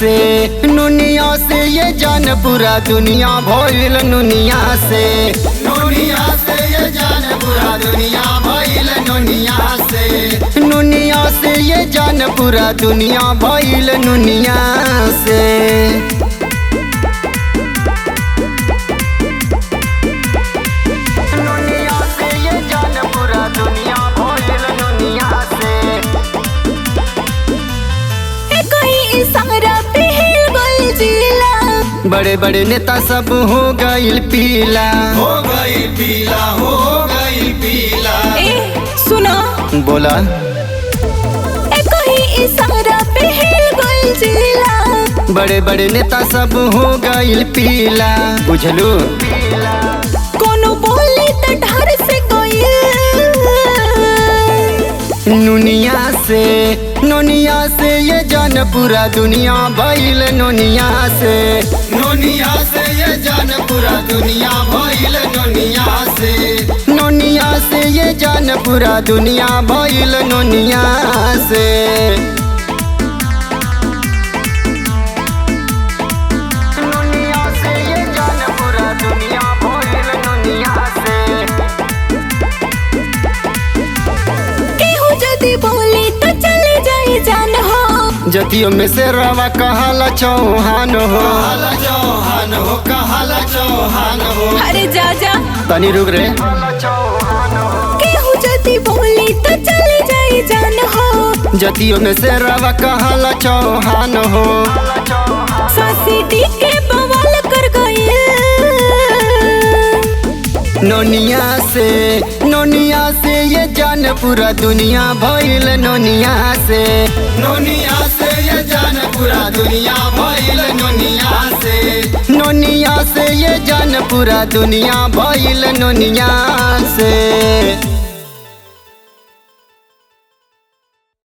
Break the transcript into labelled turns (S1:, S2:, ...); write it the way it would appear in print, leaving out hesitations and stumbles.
S1: से नुनिया से ये जान पूरा दुनिया भइल नुनिया से ये जान पूरा दुनिया भइल नुनिया से ये जान पूरा दुनिया भइल नुनिया से। बड़े बड़े नेता सब हो गइल पीला,
S2: हो गइल पीला, हो गइल पीला।
S3: सुनो
S1: बोला
S3: इशारा पे हिल गइल जिला।
S1: बड़े बड़े नेता सब हो गइल पीला, बुझलू
S3: कोनो बोली त डर से गइल नुनिया से ये जान पूरा दुनिया भइल नुनिया से
S2: ये जान पूरा दुनिया भइल
S1: नुनिया से ये जान पूरा दुनिया भइल नुनिया से। जतियों में से रवा कहाला चौहान हो,
S2: कहाला चौहान हो।
S3: अरे जा जा
S1: तनी रुक रे।
S3: केहू जदी बोली तो चले जाई जान हो।
S1: जतियों में से रवा कहाला चौहान हो।
S3: सासीटी के बवाल कर गई
S1: नोनिया से ये जान पूरा दुनिया भइल नुनिया से
S2: ये जान पूरा दुनिया भइल
S1: नुनिया से ये जान पूरा दुनिया भइल नुनिया से।